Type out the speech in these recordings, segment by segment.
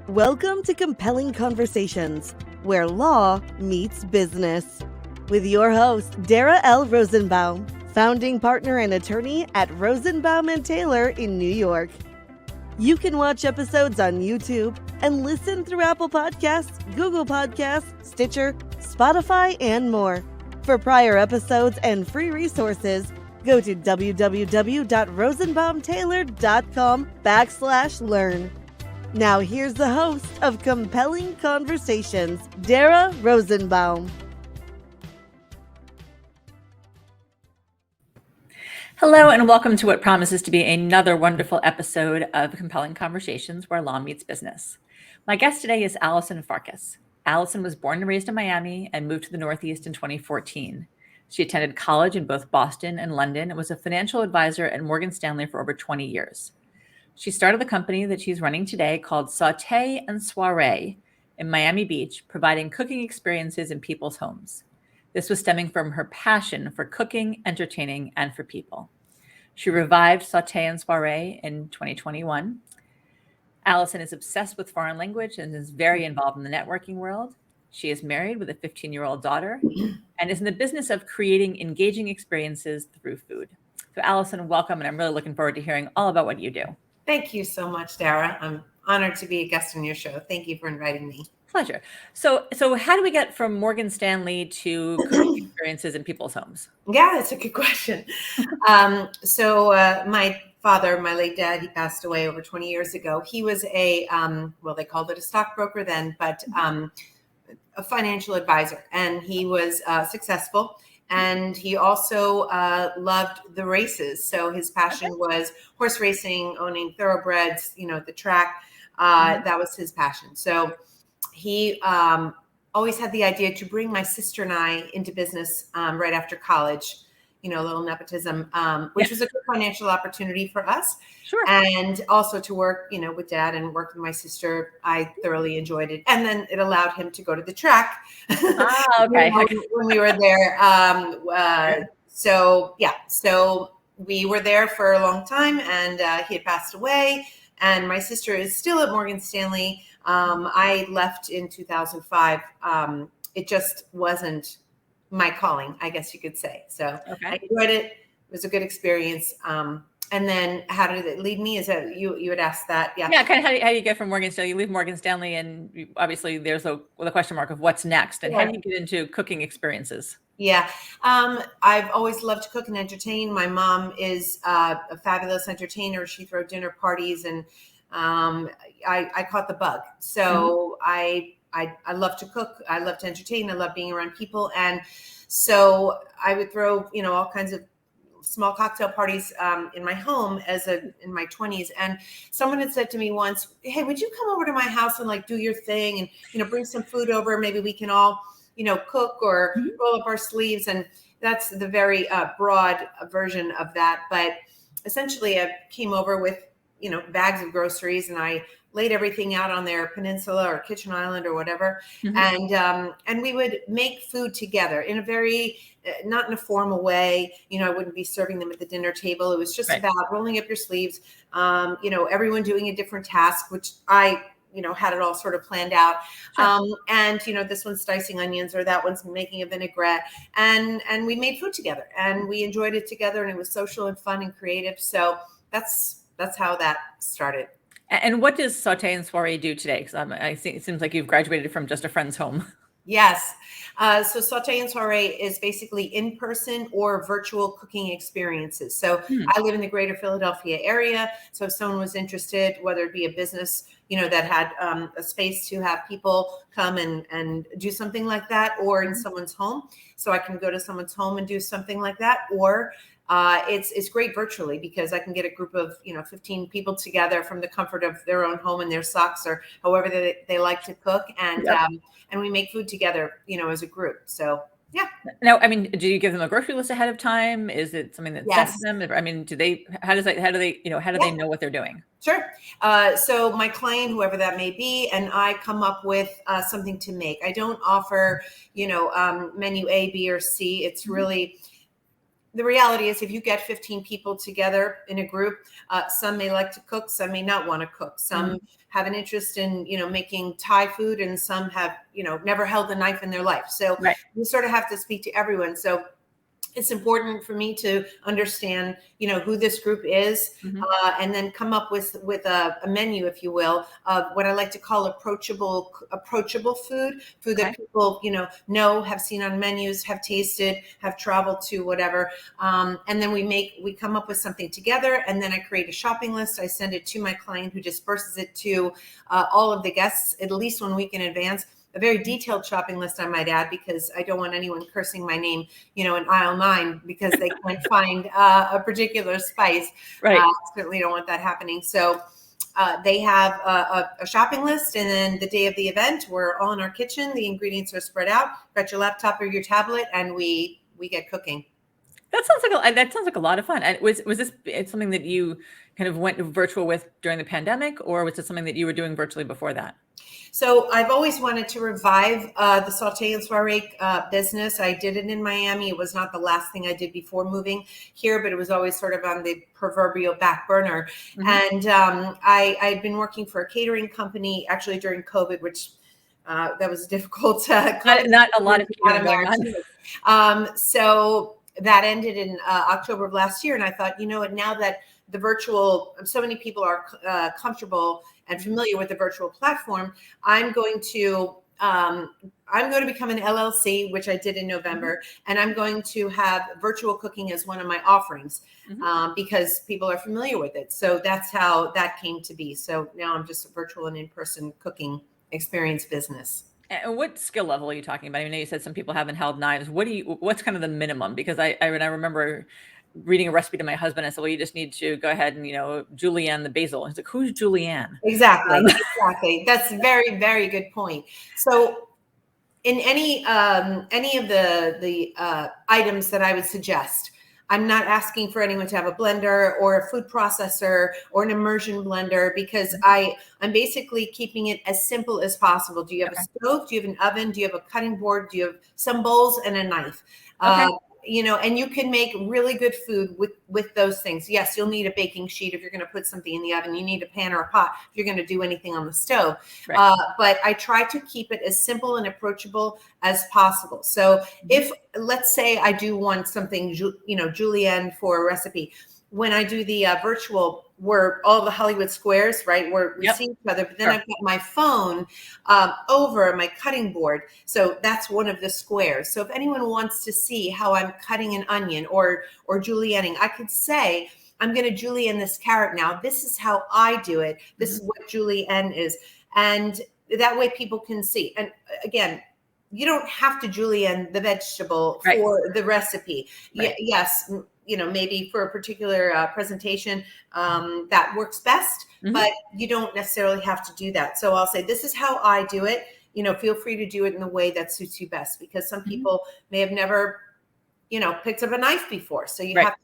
Welcome to Compelling Conversations, where law meets business. With your host, Dara Rosenbaum, founding partner and attorney at Rosenbaum and Taylor in New York. You can watch episodes on YouTube and listen through Apple Podcasts, Google Podcasts, Stitcher, Spotify, and more. For prior episodes and free resources, go to www.rosenbaumtaylor.com/learn. Now here's the host of Compelling Conversations, Dara Rosenbaum. Hello, and welcome to what promises to be another wonderful episode of Compelling Conversations, where law meets business. My guest today is Allison Farcus. Allison was born and raised in Miami and moved to the Northeast in 2014. She attended college in both Boston and London and was a financial advisor at Morgan Stanley for over 20 years. She started the company that she's running today called Sauté and Soirée in Miami Beach, providing cooking experiences in people's homes. This was stemming from her passion for cooking, entertaining, and for people. She revived Sauté and Soirée in 2021. Allison is obsessed with foreign language and is very involved in the networking world. She is married with a 15-year-old daughter and is in the business of creating engaging experiences through food. So Allison, welcome, and I'm really looking forward to hearing all about what you do. Thank you so much, Dara. I'm honored to be a guest on your show. Thank you for inviting me. Pleasure. So how do we get from Morgan Stanley to cooking experiences in people's homes? Yeah, that's a good question. My father, my late dad, he passed away over 20 years ago. He was they called it a stockbroker then, but a financial advisor, and he was successful. And he also loved the races. So his passion was horse racing, owning thoroughbreds, the track. That was his passion. So he always had the idea to bring my sister and I into business right after college, a little nepotism, which was a good financial opportunity for us. Sure. And also to work, with dad and work with my sister. I thoroughly enjoyed it. And then it allowed him to go to the track Okay. when we were there. So we were there for a long time, and he had passed away. And my sister is still at Morgan Stanley. I left in 2005. It just wasn't my calling, I guess you could say. So I enjoyed it. It was a good experience. And then how did it lead me? Is that you had asked that? Yeah. Yeah. Kind of how do you get from Morgan Stanley? You leave Morgan Stanley, and obviously there's the question mark of what's next. And how do you get into cooking experiences? Yeah. I've always loved to cook and entertain. My mom is a fabulous entertainer. She throws dinner parties, and I caught the bug. So I love to cook. I love to entertain. I love being around people. And so I would throw, all kinds of small cocktail parties in my home in my 20s. And someone had said to me once, hey, would you come over to my house and do your thing and, bring some food over? Maybe we can all, cook or roll up our sleeves. And that's the very broad version of that. But essentially I came over with, bags of groceries, and I laid everything out on their peninsula or kitchen island or whatever. And we would make food together in a very, not in a formal way. I wouldn't be serving them at the dinner table. It was just about rolling up your sleeves, everyone doing a different task, which I, had it all sort of planned out. Sure. And, this one's dicing onions, or that one's making a vinaigrette. And we made food together, and we enjoyed it together, and it was social and fun and creative. So that's how that started. And what does Sauté and Soirée do today? Because I think it seems like you've graduated from just a friend's home. Yes. So Sauté and Soirée is basically in-person or virtual cooking experiences. So I live in the greater Philadelphia area. So if someone was interested, whether it be a business, that had a space to have people come and do something like that, or in someone's home. So I can go to someone's home and do something like that, or it's great virtually, because I can get a group of 15 people together from the comfort of their own home and their socks, or however they like to cook, and we make food together as a group. So yeah. Now, do you give them a grocery list ahead of time? Is it something that sets them? How do they know what they're doing? Sure. So my client, whoever that may be, and I come up with something to make. I don't offer, menu A, B, or C. It's really the reality is if you get 15 people together in a group, some may like to cook, some may not want to cook. Some have an interest in, making Thai food, and some have, never held a knife in their life. So you sort of have to speak to everyone. So it's important for me to understand, who this group is, and then come up with a menu, if you will, of what I like to call approachable food that people, know, have seen on menus, have tasted, have traveled to, whatever. And then we come up with something together, and then I create a shopping list. I send it to my client, who disperses it to all of the guests at least 1 week in advance. A very detailed shopping list, I might add, because I don't want anyone cursing my name, in aisle 9 because they can't find a particular spice. Right. Certainly don't want that happening. So they have a shopping list, and then the day of the event, we're all in our kitchen. The ingredients are spread out. Got your laptop or your tablet, and we get cooking. That sounds like a lot of fun. And was this something that you kind of went virtual with during the pandemic, or was it something that you were doing virtually before that? So I've always wanted to revive the Sauté and Soirée business. I did it in Miami. It was not the last thing I did before moving here, but it was always sort of on the proverbial back burner. And I'd been working for a catering company actually during COVID, which that was difficult. Not a lot of catering going on. So that ended in October of last year. And I thought, now that the virtual, so many people are comfortable and familiar with the virtual platform, I'm going to become an LLC, which I did in November, and I'm going to have virtual cooking as one of my offerings because people are familiar with it. So that's how that came to be. So now I'm just a virtual and in-person cooking experience business. And what skill level are you talking about? I know you said some people haven't held knives. What's kind of the minimum? Because I remember reading a recipe to my husband. I said, well, you just need to go ahead and, julienne the basil. He's like, who's julienne? Exactly. That's a very, very good point. So in any of the items that I would suggest, I'm not asking for anyone to have a blender or a food processor or an immersion blender, because I'm basically keeping it as simple as possible. Do you have a stove? Do you have an oven? Do you have a cutting board? Do you have some bowls and a knife? And you can make really good food with those things. Yes, you'll need a baking sheet if you're going to put something in the oven. You need a pan or a pot if you're going to do anything on the stove. But I try to keep it as simple and approachable as possible. So if, let's say I do want something, julienne for a recipe, when I do the virtual, where all the Hollywood squares, right, where we see each other, but then I've got my phone over my cutting board. So that's one of the squares. So if anyone wants to see how I'm cutting an onion or julienning, I could say, I'm going to julienne this carrot now. This is how I do it. This is what julienne is. And that way people can see. And again, you don't have to julienne the vegetable for the recipe. Yes, maybe for a particular presentation that works best, but you don't necessarily have to do that. So I'll say, this is how I do it. Feel free to do it in the way that suits you best, because some people may have never, picked up a knife before. So you have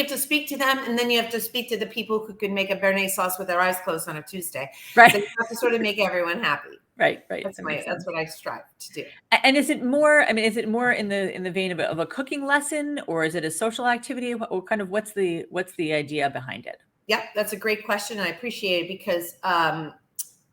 to speak to them, and then you have to speak to the people who can make a béarnaise sauce with their eyes closed on a Tuesday. So you have to sort of make everyone happy. Right. That's what I strive to do. And is it more in the vein of a cooking lesson, or is it a social activity? Or kind of what's the idea behind it? Yeah, that's a great question. I appreciate it, because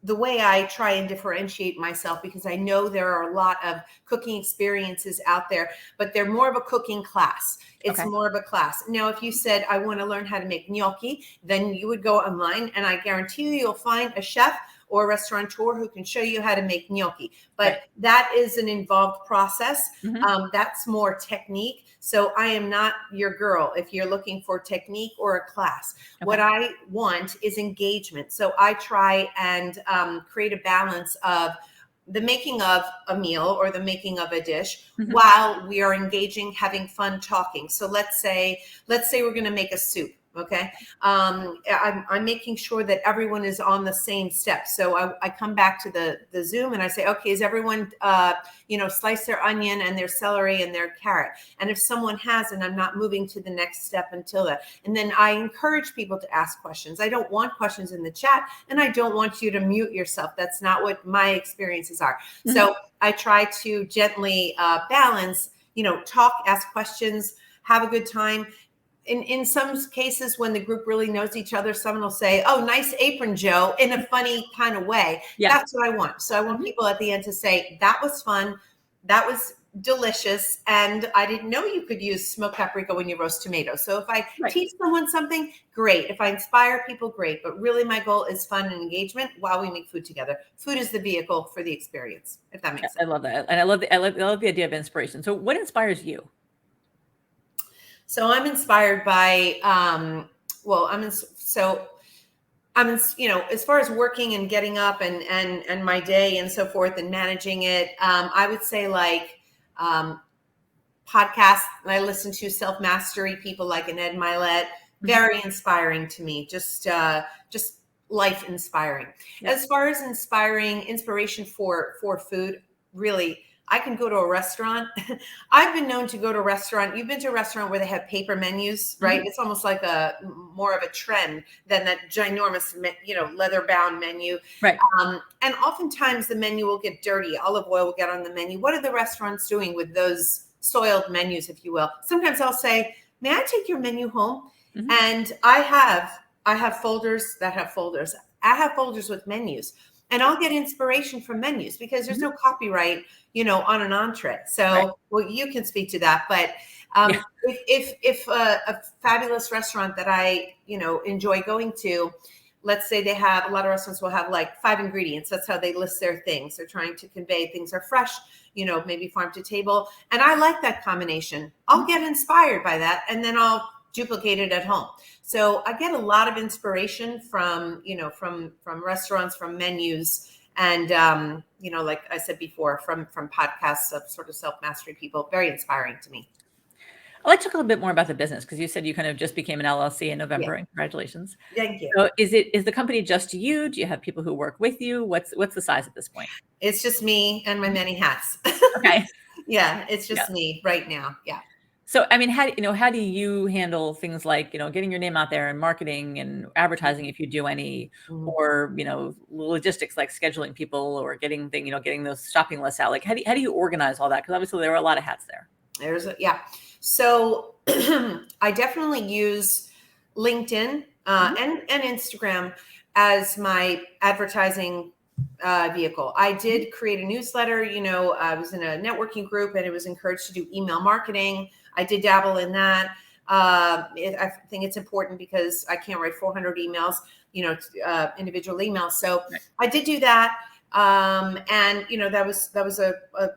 the way I try and differentiate myself, because I know there are a lot of cooking experiences out there, but they're more of a cooking class. It's more of a class. Now, if you said, I want to learn how to make gnocchi, then you would go online, and I guarantee you'll find a chef or a restaurateur who can show you how to make gnocchi. But that is an involved process. That's more technique. So I am not your girl if you're looking for technique or a class. What I want is engagement. So I try and create a balance of the making of a meal or the making of a dish while we are engaging, having fun, talking. So let's say we're going to make a soup. Okay. I'm making sure that everyone is on the same step. So I come back to the Zoom and I say, okay, is everyone, slice their onion and their celery and their carrot? And if someone hasn't, I'm not moving to the next step until that. And then I encourage people to ask questions. I don't want questions in the chat, and I don't want you to mute yourself. That's not what my experiences are. So I try to gently balance, talk, ask questions, have a good time. In some cases, when the group really knows each other, someone will say, "Oh, nice apron, Joe," in a funny kind of way. Yeah. That's what I want. So I want people at the end to say, "That was fun. That was delicious. And I didn't know you could use smoked paprika when you roast tomatoes." So if I teach someone something, great. If I inspire people, great. But really my goal is fun and engagement while we make food together. Food is the vehicle for the experience, if that makes sense. I love that. And I love the idea of inspiration. So what inspires you? So I'm inspired by, as far as working and getting up and my day and so forth and managing it, I would say like podcasts. I listen to self-mastery people like an Ed Milet, very inspiring to me, just life inspiring. Yep. As far as inspiration for food, really, I can go to a restaurant. I've been known to go to a restaurant. You've been to a restaurant where they have paper menus, right? It's almost like more of a trend than that ginormous, leather bound menu. Right. And oftentimes the menu will get dirty. Olive oil will get on the menu. What are the restaurants doing with those soiled menus, if you will? Sometimes I'll say, "May I take your menu home?" And I have folders that have folders. I have folders with menus. And I'll get inspiration from menus because there's no copyright, on an entree. So, well, you can speak to that. But if a fabulous restaurant that I, enjoy going to, let's say they have, a lot of restaurants will have like 5 ingredients. That's how they list their things. They're trying to convey things are fresh, maybe farm to table. And I like that combination. I'll get inspired by that. And then I'll duplicate it at home. So I get a lot of inspiration from restaurants, from menus, and, like I said before, from podcasts of sort of self-mastery people. Very inspiring to me. I'd like to talk a little bit more about the business, because you said you kind of just became an LLC in November, and congratulations. Thank you. So is the company just you? Do you have people who work with you? What's the size at this point? It's just me and my many hats. Okay. Yeah, it's just me right now. Yeah. So, I mean, how do you handle things like, getting your name out there and marketing and advertising, if you do any, or, logistics like scheduling people or getting those shopping lists out? Like, how do you organize all that? Because obviously there are a lot of hats there. So I definitely use LinkedIn and Instagram as my advertising vehicle. I did create a newsletter. I was in a networking group and it was encouraged to do email marketing. I did dabble in that. I think it's important because I can't write 400 emails, individual emails. So I did do that. And that was a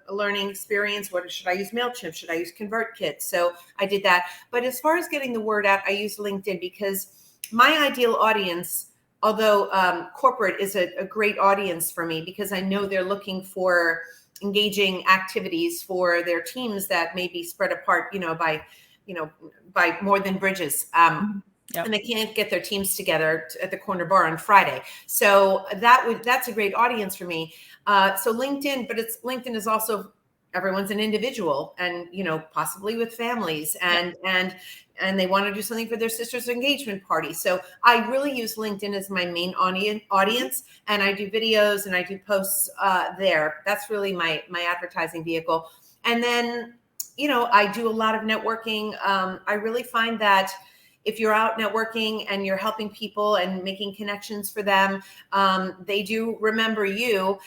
learning experience. Should I use MailChimp? Should I use ConvertKit? So I did that. But as far as getting the word out, I use LinkedIn because my ideal audience, although corporate is a great audience for me because I know they're looking for engaging activities for their teams that may be spread apart, by more than bridges. And they can't get their teams together at the corner bar on Friday. So that's a great audience for me. So LinkedIn, but LinkedIn is also, everyone's an individual and, possibly with families and they want to do something for their sister's engagement party. So I really use LinkedIn as my main audience, and I do videos and I do posts there. That's really my advertising vehicle. And then, I do a lot of networking. I really find that if you're out networking and you're helping people and making connections for them, they do remember you.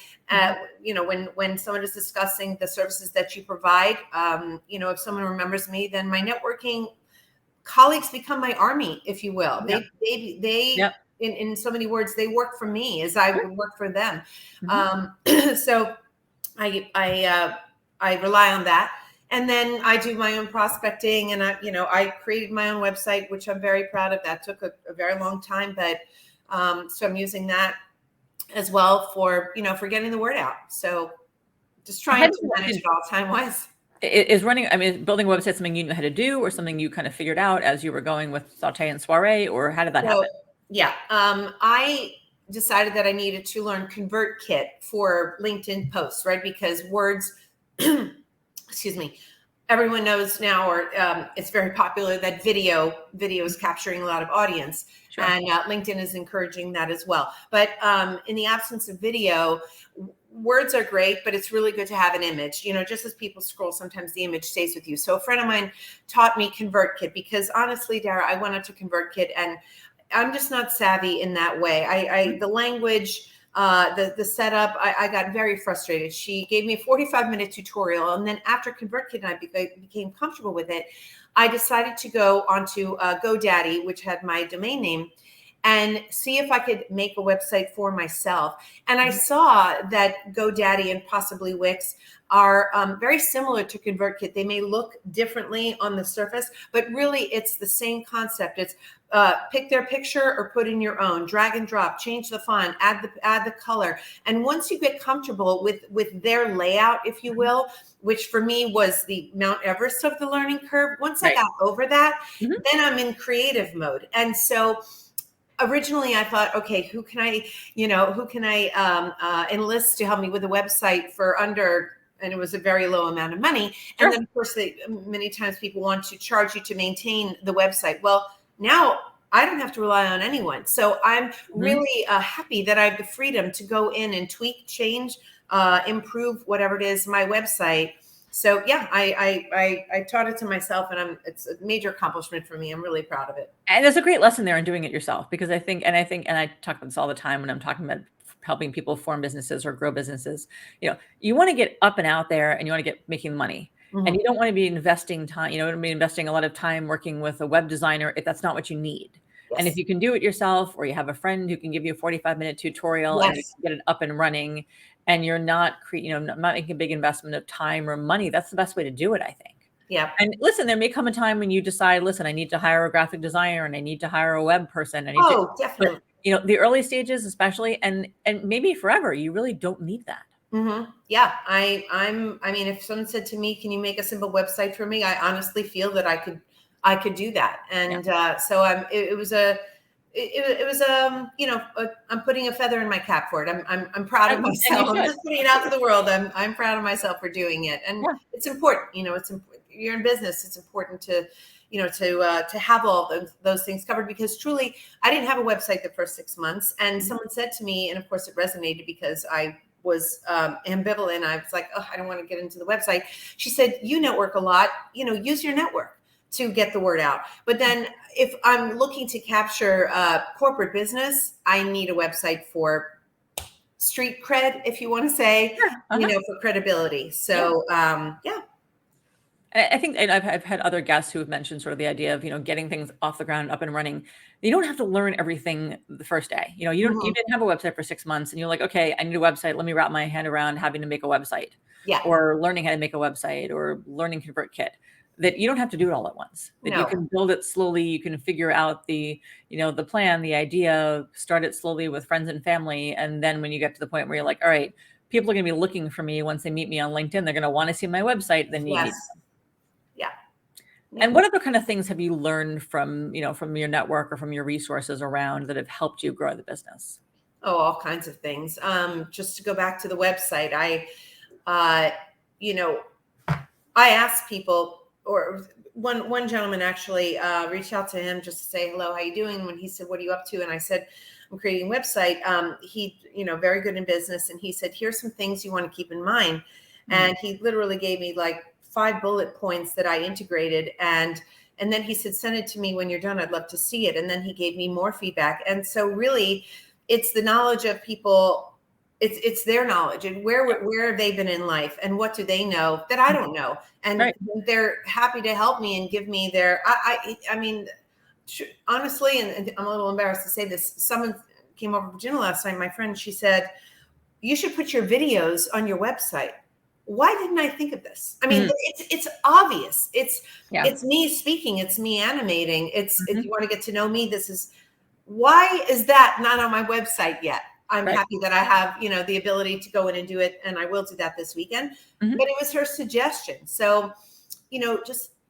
When someone is discussing the services that you provide, if someone remembers me, then my networking colleagues become my army, if you will. They in so many words, they work for me as I would work for them. So I rely on that. And then I do my own prospecting, and I created my own website, which I'm very proud of. That took a very long time, but so I'm using that as well for getting the word out. So just trying to manage it all time-wise. Is building a website something you knew how to do, or something you kind of figured out as you were going with Sauté and Soirée, or how did that happen? Yeah, I decided that I needed to learn ConvertKit for LinkedIn posts, right? Because words, excuse me, everyone knows now, or it's very popular that video is capturing a lot of audience. Sure. And LinkedIn is encouraging that as well. But in the absence of video, words are great, but it's really good to have an image. Just as people scroll, sometimes the image stays with you. So a friend of mine taught me ConvertKit, because honestly, Dara, I went out to ConvertKit and I'm just not savvy in that way. The language, the setup, I got very frustrated. She gave me a 45-minute tutorial. And then after ConvertKit and I became comfortable with it, I decided to go onto GoDaddy, which had my domain name, and see if I could make a website for myself. And I saw that GoDaddy and possibly Wix are very similar to ConvertKit. They may look differently on the surface, but really it's the same concept. It's pick their picture or put in your own, drag and drop, change the font, add the color. And once you get comfortable with their layout, if you will, which for me was the Mount Everest of the learning curve, once I got over that, then I'm in creative mode. And so originally I thought, okay, who can I enlist to help me with a website for under, and it was a very low amount of money. Sure. And then of course, many times people want to charge you to maintain the website. Well, now I don't have to rely on anyone. So I'm really happy that I have the freedom to go in and tweak, change, improve whatever it is, my website. So yeah, I taught it to myself, and it's a major accomplishment for me. I'm really proud of it. And there's a great lesson there in doing it yourself, because I think, and I talk about this all the time when I'm talking about helping people form businesses or grow businesses. You want to get up and out there, and you want to get making money. And you don't want to be investing time, investing a lot of time working with a web designer if that's not what you need. Yes. And if you can do it yourself, or you have a friend who can give you a 45-minute tutorial and you can get it up and running, and you're not not making a big investment of time or money, that's the best way to do it, I think. Yeah. And listen, there may come a time when you decide, listen, I need to hire a graphic designer, and I need to hire a web person. Definitely. But, the early stages, especially, and maybe forever, you really don't need that. Yeah. I mean, if someone said to me, can you make a simple website for me? I honestly feel that I could do that. And so I'm putting a feather in my cap for it. I'm proud of myself. I'm just putting it out to the world. I'm proud of myself for doing it. And it's important, you're in business. It's important to have all those things covered, because truly I didn't have a website the first 6 months. And someone said to me, and of course it resonated because I was ambivalent. I was like, oh, I don't want to get into the website. She said, you network a lot, use your network to get the word out. But then if I'm looking to capture corporate business, I need a website for street cred, if you want to say, for credibility. So, I think, and I've had other guests who have mentioned sort of the idea of, getting things off the ground, up and running. You don't have to learn everything the first day. You didn't have a website for 6 months, and you're like, okay, I need a website. Let me wrap my hand around having to make a website, or learning how to make a website, or learning ConvertKit. That you don't have to do it all at once. That you can build it slowly. You can figure out the plan, the idea, start it slowly with friends and family. And then when you get to the point where you're like, all right, people are going to be looking for me once they meet me on LinkedIn. They're going to want to see my website. Then you need them. And what other kind of things have you learned from your network or from your resources around that have helped you grow the business? Oh, all kinds of things. Just to go back to the website, I asked people, or one gentleman actually reached out to him just to say, hello, how you doing? When he said, what are you up to? And I said, I'm creating a website. He, very good in business. And he said, here's some things you want to keep in mind. And he literally gave me like 5 bullet points that I integrated. And then he said, send it to me when you're done. I'd love to see it. And then he gave me more feedback. And so really it's the knowledge of people. It's their knowledge, and where have they been in life, and what do they know that I don't know? And they're happy to help me and give me their, I mean, honestly, and I'm a little embarrassed to say this. Someone came over for dinner last night, my friend, she said, you should put your videos on your website. Why didn't I think of this? I mean, it's obvious. It's me speaking. It's me animating. If you want to get to know me, why is that not on my website yet? I'm happy that I have, the ability to go in and do it. And I will do that this weekend. But it was her suggestion. So,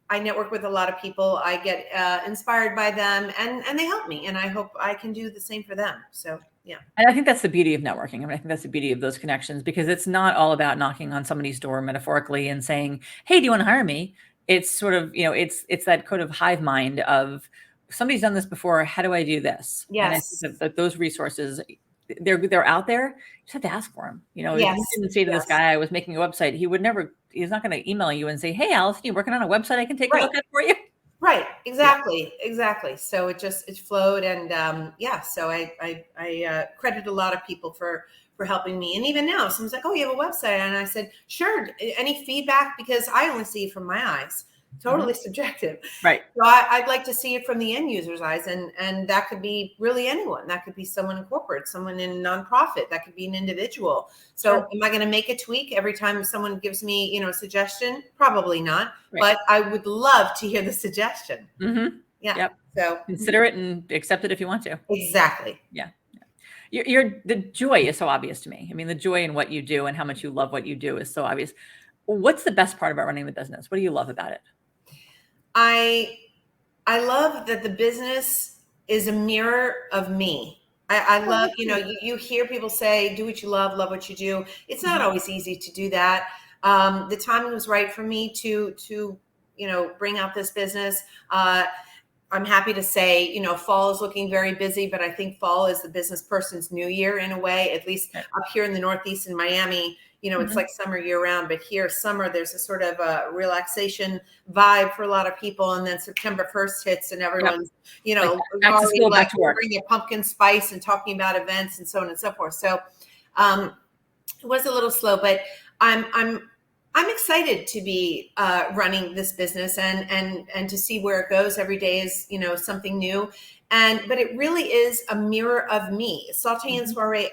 I network with a lot of people. I get inspired by them, and they help me. And I hope I can do the same for them. So, yeah. And I think that's the beauty of networking. I mean, I think that's the beauty of those connections, because it's not all about knocking on somebody's door metaphorically and saying, hey, do you want to hire me? it's sort of, it's that kind of hive mind of somebody's done this before. How do I do this? And I think that those resources, they're out there. You just have to ask for them. If you didn't say to this guy, I was making a website, he's not going to email you and say, hey, Allison, you working on a website I can take a look at for you? Right. Exactly. So it flowed. And so I credit a lot of people for helping me. And even now, someone's like, oh, you have a website. And I said, sure. Any feedback? Because I only see it from my eyes. Totally subjective. Right. So I'd like to see it from the end user's eyes. And that could be really anyone. That could be someone in corporate, someone in nonprofit. That could be an individual. So am I going to make a tweak every time someone gives me, a suggestion? Probably not. Right. But I would love to hear the suggestion. Mm-hmm. Yeah. Yep. So consider it and accept it if you want to. Exactly. Yeah. The joy is so obvious to me. I mean, the joy in what you do and how much you love what you do is so obvious. What's the best part about running the business? What do you love about it? I love that the business is a mirror of me. I love, you hear people say, do what you love what you do. It's not always easy to do that. The timing was right for me to bring out this business. I'm happy to say, fall is looking very busy, but I think fall is the business person's new year in a way, at least up here in the Northeast in Miami. It's like summer year round, but here summer, there's a sort of a relaxation vibe for a lot of people. And then September 1st hits and everyone's, back to school, back to work, bringing pumpkin spice and talking about events and so on and so forth. So it was a little slow, but I'm excited to be running this business and to see where it goes. Every day is, something new. But it really is a mirror of me. Sauté and Soirée,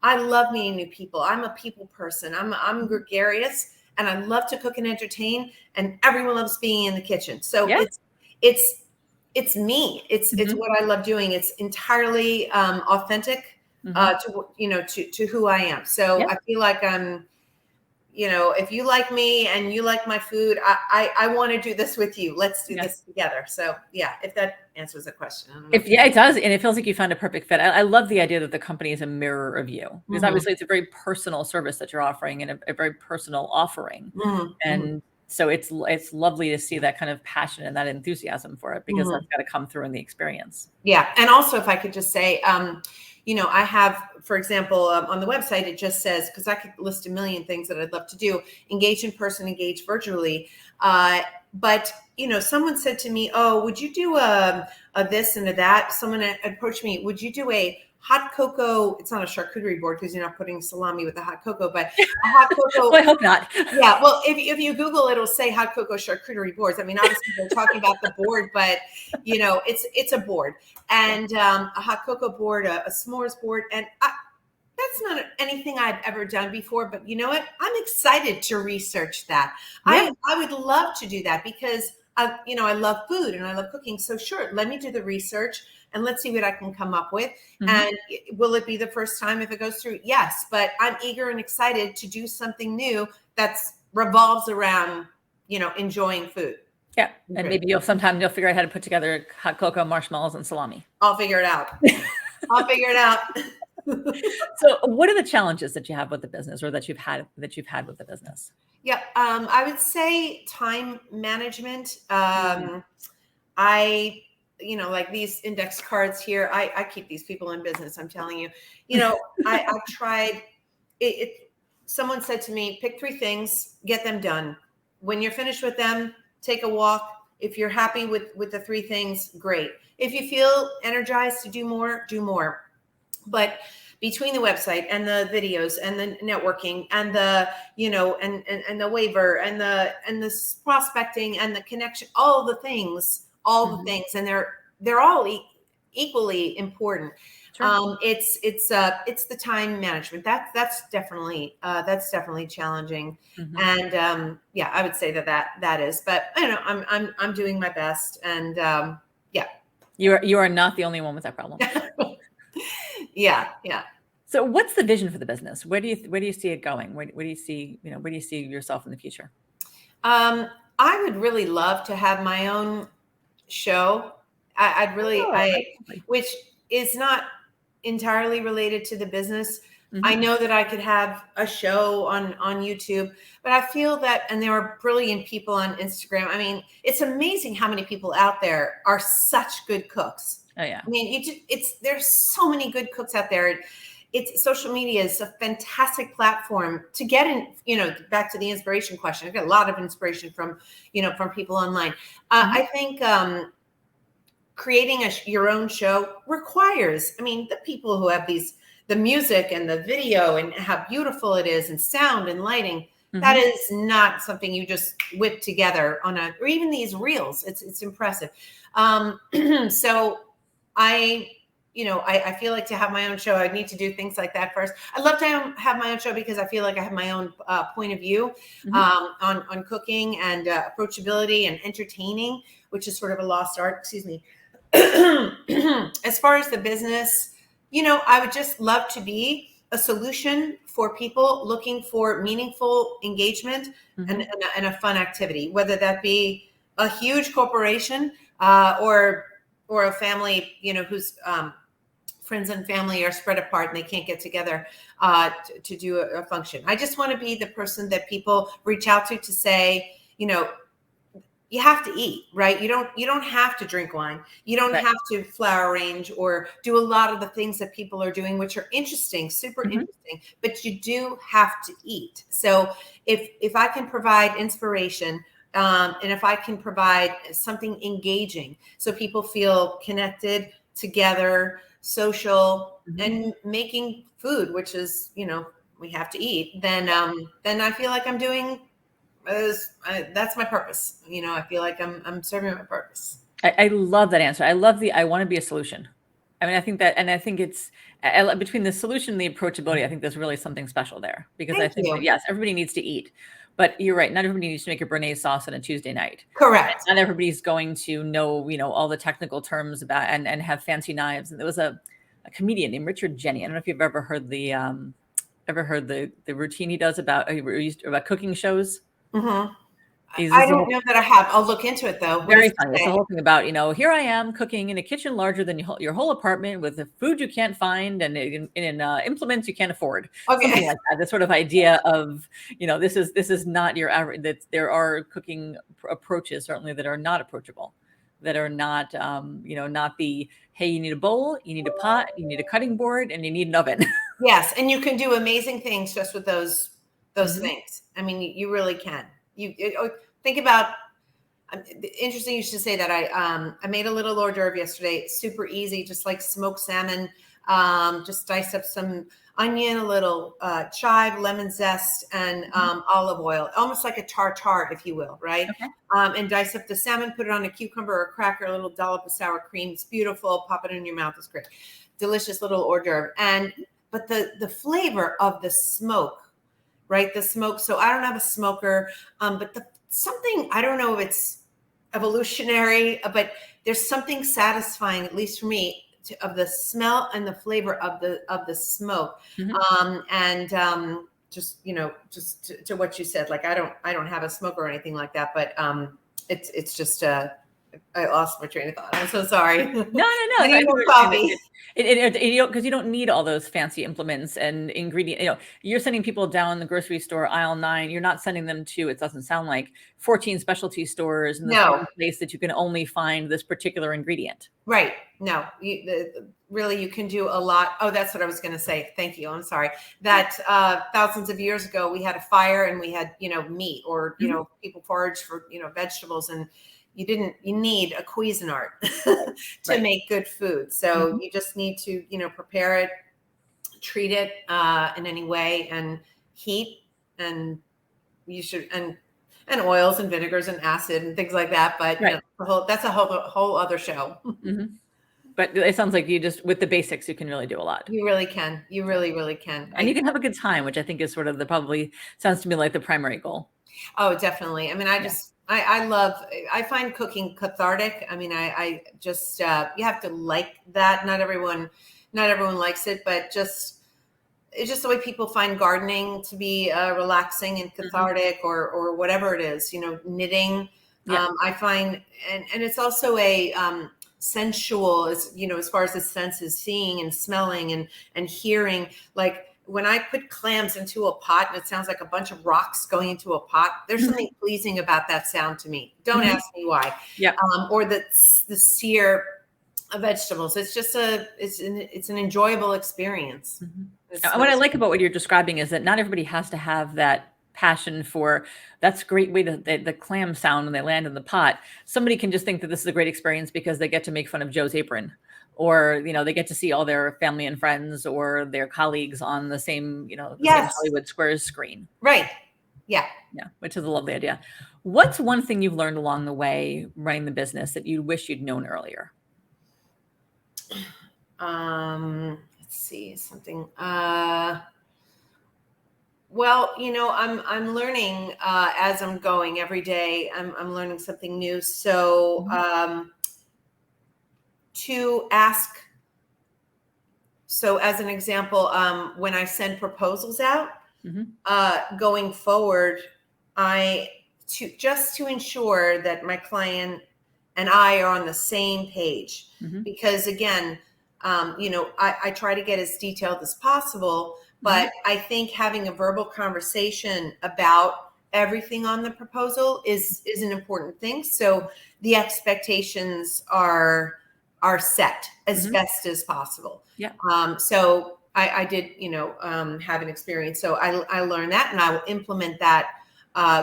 I love meeting new people. I'm a people person. I'm gregarious and I love to cook and entertain, and everyone loves being in the kitchen. So it's me. It's what I love doing. It's entirely authentic to who I am. So I feel like I'm, if you like me and you like my food, I want to do this with you. Let's do this together. So if that answers the question. It does. And it feels like you found a perfect fit. I love the idea that the company is a mirror of you, because obviously it's a very personal service that you're offering and a very personal offering. And so it's lovely to see that kind of passion and that enthusiasm for it, because that's got to come through in the experience. Yeah. And also, if I could just say, I have, for example, on the website, it just says, because I could list a million things that I'd love to do, engage in person, engage virtually. But, someone said to me, oh, would you do a this and a that? Someone approached me, would you do a hot cocoa? It's not a charcuterie board because you're not putting salami with the hot cocoa, but a hot cocoa. Well, I hope not. Yeah. Well, if you Google, it'll say hot cocoa charcuterie boards. I mean, obviously they're talking about the board, but it's a board, and a hot cocoa board, a s'mores board. And that's not anything I've ever done before, but you know what? I'm excited to research that. Yeah. I would love to do that because I love food and I love cooking. So sure, let me do the research and let's see what I can come up with. And will it be the first time if it goes through? Yes, but I'm eager and excited to do something new that revolves around, enjoying food. Yeah. And maybe you'll figure out how to put together hot cocoa, marshmallows, and salami. I'll figure it out. So what are the challenges that you have with the business, or that you've had with the business? Yeah. I would say time management. Like these index cards here, I keep these people in business. I'm telling you, I've tried it. Someone said to me, pick 3 things, get them done. When you're finished with them, take a walk. If you're happy with the 3 things, great. If you feel energized to do more, do more. But between the website and the videos and the networking and the, and the waiver and the prospecting and the connection, all the things, and they're all equally important. Sure. It's the time management. That's definitely challenging. And I would say that is, but I'm doing my best, and you are not the only one with that problem. Yeah. So what's the vision for the business? Where do you see it going? Where do you see, where do you see yourself in the future? I would really love to have my own show. I'd really, which is not entirely related to the business. I know that I could have a show on YouTube, but I feel that, and there are brilliant people on Instagram. I mean, it's amazing how many people out there are such good cooks. Oh yeah. I mean, there's so many good cooks out there. Social media is a fantastic platform to get in, back to the inspiration question. I've got a lot of inspiration from people online. I think creating your own show requires, the people who have the music and the video and how beautiful it is and sound and lighting, that is not something you just whip together or even these reels. It's impressive. So I feel like to have my own show, I need to do things like that first. I'd love to have my own show because I feel like I have my own point of view on cooking and approachability and entertaining, which is sort of a lost art. Excuse me. As far as the business, I would just love to be a solution for people looking for meaningful engagement and a fun activity, whether that be a huge corporation or a family, whose friends and family are spread apart and they can't get together to do a function. I just want to be the person that people reach out to say, you have to eat, right? You don't have to drink wine. You don't have to flower arrange or do a lot of the things that people are doing, which are interesting, super interesting, but you do have to eat. So if I can provide inspiration, and if I can provide something engaging so people feel connected, together, social, and making food, which is, we have to eat, then I feel like I'm doing that's my purpose. I feel like I'm serving my purpose. I love that answer. I love I want to be a solution. I think that, and I think it's between the solution and the approachability, I think there's really something special there because I think that, yes, everybody needs to eat, but you're right. Not everybody needs to make a béarnaise sauce on a Tuesday night. Correct. Not everybody's going to know, all the technical terms about and have fancy knives. And there was a comedian named Richard Jenny. I don't know if you've ever heard the routine he does about cooking shows. I don't know that I have. I'll look into it though. Very funny. It's the whole thing about, here I am cooking in a kitchen larger than your whole apartment with the food you can't find and in implements you can't afford. Okay. Something like that. The sort of idea of, this is not your average, that there are cooking approaches certainly that are not approachable, that are not, not the, hey, you need a bowl, you need a pot, you need a cutting board, and you need an oven. Yes. And you can do amazing things just with those things. You really can. You think about. Interesting, you should say that. I made a little hors d'oeuvre yesterday. Super easy, just like smoked salmon. Just dice up some onion, a little chive, lemon zest, and olive oil, almost like a tartare, if you will, right? Okay. And dice up the salmon, put it on a cucumber or a cracker, a little dollop of sour cream. It's beautiful. Pop it in your mouth. It's great. Delicious little hors d'oeuvre. But the flavor of the smoke. Right. The smoke. So I don't have a smoker, but something, I don't know if it's evolutionary, but there's something satisfying, at least for me, of the smell and the flavor of the smoke. Just to what you said, like, I don't have a smoker or anything like that, but it's just I lost my train of thought. I'm so sorry. No. I need more coffee. Because you don't need all those fancy implements and ingredients. You're sending people down the grocery store aisle 9. You're not sending them to, it doesn't sound like, 14 specialty stores in the place that you can only find this particular ingredient. Right. No, really, you can do a lot. Oh, that's what I was going to say. Thank you. I'm sorry. That thousands of years ago, we had a fire and we had, meat or, people foraged for, vegetables, and you need a Cuisinart to make good food. So you just need to, prepare it, treat it in any way, and heat, and you should, and oils and vinegars and acid and things like that. But that's a whole other show. But it sounds like you just, with the basics, you can really do a lot. You really can. You really, really can. And you can have a good time, which I think is sort of probably sounds to me like the primary goal. Oh, definitely. I find cooking cathartic. I just, you have to like that. Not everyone likes it, but it's just the way people find gardening to be relaxing and cathartic, or whatever it is, knitting. Yeah. I find, and it's also a sensual, as far as the senses, seeing and smelling and hearing, like when I put clams into a pot and it sounds like a bunch of rocks going into a pot, there's something pleasing about that sound to me. Don't ask me why. Yeah. Or the sear of vegetables. It's just it's an enjoyable experience. What I like about what you're describing is that not everybody has to have that passion for that's a great way the clam sound when they land in the pot. Somebody can just think that this is a great experience because they get to make fun of Joe's apron, or they get to see all their family and friends or their colleagues on the same same Hollywood Squares screen. Right. Yeah, which is a lovely idea. What's one thing you've learned along the way running the business that you wish you'd known earlier? Let's see, something. Well, I'm learning as I'm going every day. I'm learning something new. So to ask. So as an example, when I send proposals out, going forward, just to ensure that my client and I are on the same page, because again, I try to get as detailed as possible, but I think having a verbal conversation about everything on the proposal is an important thing. So the expectations are set as best as possible. Yeah. So I did, have an experience. So I learned that, and I will implement that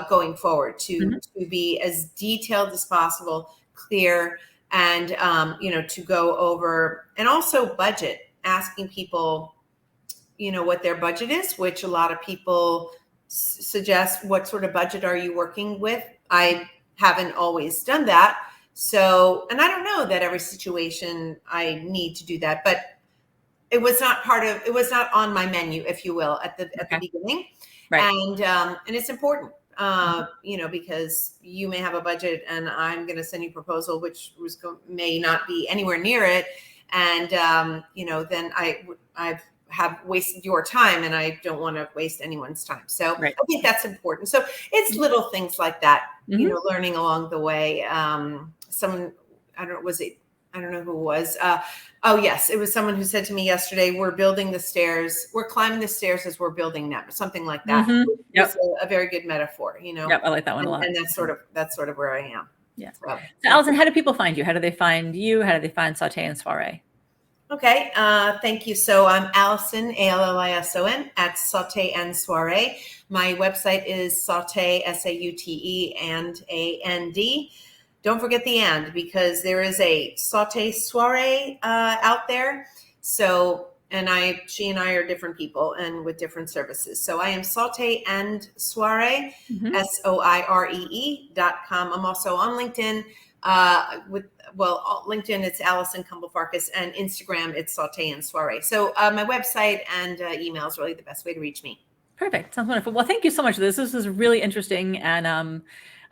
going forward to be as detailed as possible, clear, and to go over, and also budget, asking people, what their budget is, which a lot of people suggest, what sort of budget are you working with? I haven't always done that. So, and I don't know that every situation I need to do that, but it was not on my menu, if you will, at the beginning. Right. And it's important, because you may have a budget and I'm going to send you a proposal, which may not be anywhere near it. And, then I've wasted your time, and I don't want to waste anyone's time. So I think that's important. So it's little things like that, learning along the way. Someone, I don't know who it was. Yes, it was someone who said to me yesterday, we're climbing the stairs as we're building them, or something like that. It's a very good metaphor, Yep, I like that one a lot. And that's sort of where I am. Yeah. So Allison, how do people find you? How do they find you? How do they find Sauté and Soirée? Okay, thank you. So I'm Allison, Allison, at Sauté and Soirée. My website is Sauté, Saute and And. Don't forget the and, because there is a Sauté Soirée out there. So, and she and I are different people and with different services. So I am Sauté and Soirée, SOIREE.com. I'm also on LinkedIn. LinkedIn, it's Allison Farcus, and Instagram, it's Sauté and Soirée. So my website and email is really the best way to reach me. Perfect. Sounds wonderful. Well, thank you so much for this. This is really interesting, and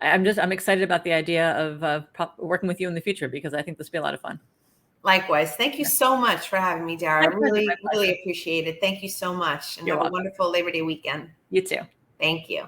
I'm excited about the idea of working with you in the future, because I think this will be a lot of fun. Likewise. Thank you so much for having me, Dara. I really appreciate it. Thank you so much, and have a wonderful Labor Day weekend. You too. Thank you.